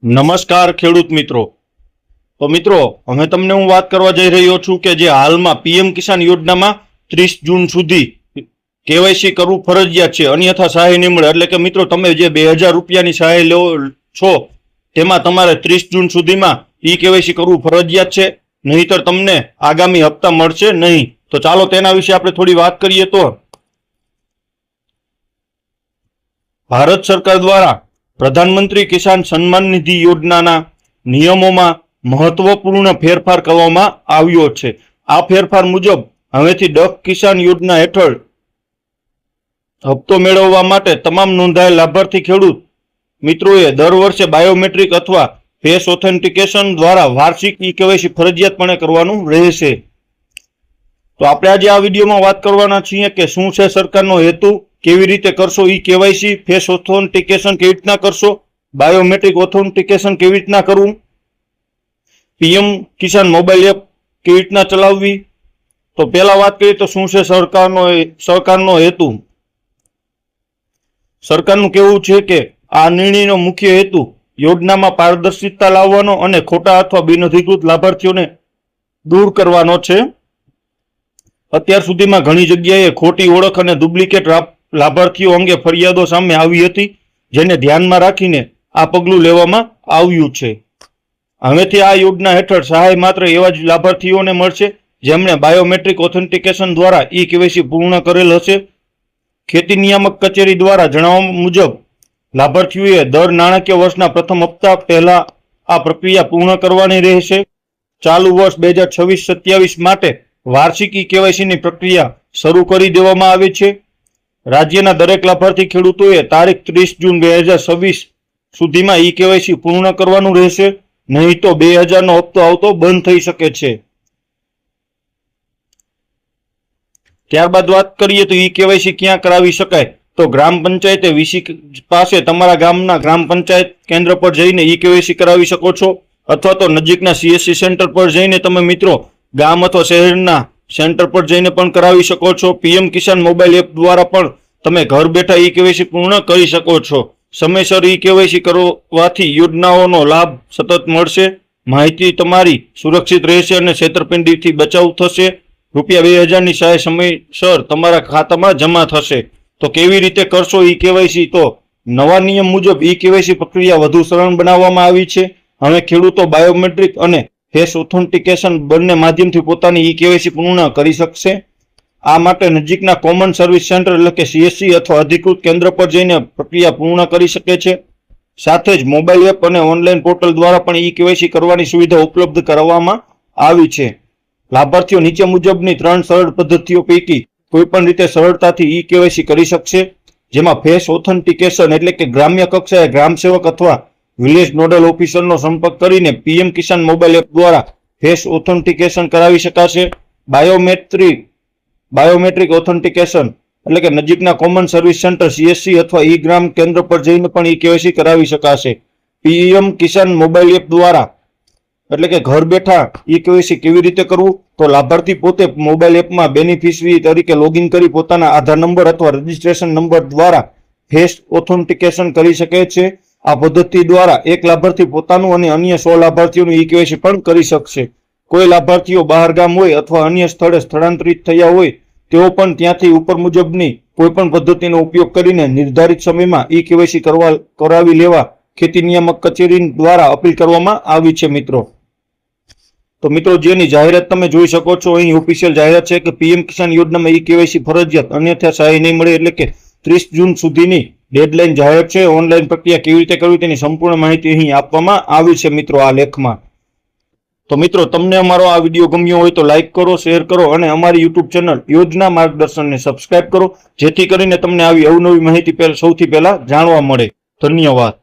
નમસ્કાર ખેડૂત મિત્રો। તો મિત્રો હવે તમને હું વાત કરવા જઈ રહ્યો છું કે જે હાલમાં પીએમ કિસાન યોજનામાં 30 જૂન સુધી કેવાયસી કરવું ફરજિયાત છે, અન્યથા સહાય નહીં મળે। એટલે કે મિત્રો તમે જે 2000 રૂપિયાની સહાય લો છો તેમાં તમારે 30 જૂન સુધીમાં ઈ કેવાયસી કરવું ફરજિયાત છે, નહીતર તમને આગામી હપ્તા મળશે નહીં। તો ચાલો તેના વિશે આપણે થોડી વાત કરીએ। તો ભારત સરકાર દ્વારા પ્રધાનમંત્રી કિસાન સન્માન નિધિ યોજનાના નિયમોમાં મહત્વપૂર્ણ ફેરફાર કરવામાં આવ્યો છે। આ ફેરફાર મુજબ હવેથી ડક કિસાન યોજના હેઠળ હપ્તો મેળવવા માટે તમામ નોંધાયેલ લાભાર્થી ખેડૂત મિત્રોએ દર વર્ષે બાયોમેટ્રિક અથવા ફેસ ઓથેન્ટિકેશન દ્વારા વાર્ષિક ઈ કેવાયસી ફરજિયાતપણે કરવાનું રહેશે। તો આપણે આજે આ વિડીયોમાં વાત કરવાના છીએ કે શું છે સરકારનો હેતુ, કેવી રીતે કરશો ઈ કેવાયસી, ફેસ ઓથેન્ટિકેશન કેવી રીતના કરશો, બાયોમેટ્રિક ઓથેન્ટિકેશન કેવી રીતના કરવું, પીએમ કિસાન મોબાઈલ એપ કેવી રીતના ચલાવવી। તો પહેલા વાત કરીએ તો શું છે સરકારનો હેતુ। સરકારનું કહેવું છે કે આ નિર્ણયનો મુખ્ય હેતુ યોજનામાં પારદર્શિતા લાવવાનો અને ખોટા અથવા બિનઅધિકૃત લાભાર્થીઓને દૂર કરવાનો છે। અત્યાર સુધીમાં ઘણી જગ્યાએ ખોટી ઓળખ અને ડુપ્લિકેટ લાભાર્થીઓ અંગે ફરિયાદો સામે આવી હતી, જેને ધ્યાનમાં રાખીને આ પગલું લેવામાં આવ્યું છે। હવેથી આ યોજના હેઠળ સહાય માત્ર એવા જ લાભાર્થીઓને મળશે જેમણે બાયોમેટ્રિક ઓથેન્ટિકેશન દ્વારા ઈ કેવાયસી પૂર્ણ કરેલ હશે। ખેતી નિયામક કચેરી દ્વારા જણાવ્યા મુજબ લાભાર્થીઓએ દર નાણાકીય વર્ષના પ્રથમ હપ્તા પહેલા આ પ્રક્રિયા પૂર્ણ કરવાની રહેશે। ચાલુ વર્ષ 2026-27 માટે વાર્ષિક ઈ કેવાયસીની પ્રક્રિયા શરૂ કરી દેવામાં આવી છે। રાજ્યના દરેક લાભાર્થી ખેડૂતોએ તારીખ 30 જૂન 2026 સુધીમાં ઈ કેવાયસી પૂર્ણ કરવાનું રહેશે, નહીં તો 2000નો હપ્તો આવતો બંધ થઈ શકે છે। ત્યારબાદ વાત કરીએ તો ઈ કેવાયસી ક્યાં કરાવી શકાય। તો ગ્રામ પંચાયતે વીસી પાસે તમારા ગામના ગ્રામ પંચાયત કેન્દ્ર પર જઈને ઈ કેવાયસી કરાવી શકો છો, અથવા તો નજીકના સીએસસી સેન્ટર પર જઈને તમે મિત્રો ગામ અથવા શહેરના સેન્ટર પર જઈને પણ કરાવી શકો છો। પીએમ કિસાન મોબાઈલ એપ દ્વારા પણ તમે ઘર બેઠા ઈ કેવાયસી પૂર્ણ કરી શકો છો। સમયસર ઈ કેવાયસી કરવાથી યોજનાઓનો લાભ સતત મળશે, માહિતી તમારી સુરક્ષિત રહેશે અને છેતરપિંડીથી બચાવ થશે। રૂપિયા 2000ની સહાય સમયસર તમારા ખાતામાં જમા થશે। તો કેવી રીતે કરશો ઈ કેવાયસી? તો નવા નિયમ મુજબ ઈ કેવાયસી પ્રક્રિયા વધુ સરળ બનાવવામાં આવી છે। હવે ખેડૂતો બાયોમેટ્રિક અને ફેસ ઓથેન્ટિકેશન બંને માધ્યમથી પોતાની ઈ કેવાયસી પૂર્ણ કરી શકશે। આ માટે નજીકના કોમન સર્વિસ સેન્ટર એટલે કે સીએસસી અથવા અધિકૃત કેન્દ્ર પર જઈને પ્રક્રિયા પૂર્ણ કરી શકે છે। સાથે જ મોબાઈલ એપ અને ઓનલાઈન પોર્ટલ દ્વારા પણ ઈ કેવાયસી કરવાની સુવિધા ઉપલબ્ધ કરાવવામાં આવી છે। લાભાર્થીઓ નીચે મુજબની 3 સરળ પદ્ધતિઓ પૈકી કોઈપણ રીતે સરળતાથી ઈ કેવાયસી કરી શકશે, જેમાં ફેસ ઓથેન્ટિકેશન એટલે કે ગ્રામ્ય કક્ષાએ ગ્રામ સેવક અથવા વિલેજ નોડલ ઓફિસરનો સંપર્ક કરીને પીએમ કિસાન મોબાઈલ એપ દ્વારા ફેસ ઓથેન્ટિકેશન કરાવી શકાશે। બાયોમેટ્રિક ઓથેન્ટિકેશન એટલે કે નજીકના કોમન સર્વિસ સેન્ટર સીએસસી અથવા ઈ ગ્રામ કેન્દ્ર પર જઈને પણ ઈ કેવાયસી કરાવી શકાશે। પીએમ કિસાન મોબાઈલ એપ દ્વારા એટલે કે ઘર બેઠા ઈ કેવાયસી કેવી રીતે કરવું? તો લાભાર્થી પોતે મોબાઈલ એપમાં બેનિફિશરી તરીકે લોગિન કરી પોતાના આધાર નંબર અથવા રજિસ્ટ્રેશન નંબર દ્વારા ફેસ ઓથેન્ટિકેશન કરી શકે છે। આ પદ્ધતિ દ્વારા એક લાભાર્થી પોતાનું અને અન્ય 100 લાભાર્થીઓનું ઈ કેવાયસી પણ કરી શકશે। કોઈ લાભાર્થીઓ બહાર ગામ હોય અથવા અન્ય સ્થળે સ્થળાંતરિત થયા હોય તેઓ પણ ત્યાંથી ઉપર મુજબની કોઈપણ પદ્ધતિનો ઉપયોગ કરીને નિર્ધારિત સમયમાં ઈ કેવાયસી કરાવી લેવા ખેતી નિયામક કચેરી દ્વારા અપીલ કરવામાં આવી છે મિત્રો। તો મિત્રો જેની જાહેરાત તમે જોઈ શકો છો, અહીં ઓફિશિયલ જાહેરાત છે કે પીએમ કિસાન યોજનામાં ઈ કેવાયસી ફરજિયાત, અન્યથા સહાય નહીં મળે। એટલે કે 30 જૂન સુધીની ડેડલાઇન જાહેર છે। ઓનલાઈન પ્રક્રિયા કેવી રીતે કરવી તેની સંપૂર્ણ માહિતી અહીં આપવામાં આવી છે મિત્રો આ લેખમાં। તો મિત્રો તમને અમારો આ વિડીયો ગમ્યો હોય તો લાઈક કરો, શેર કરો અને અમારી યુટ્યુબ ચેનલ યોજના માર્ગદર્શનને સબસ્ક્રાઇબ કરો, જેથી કરીને તમને આવી અવનવી માહિતી સૌથી પહેલા જાણવા મળે। ધન્યવાદ।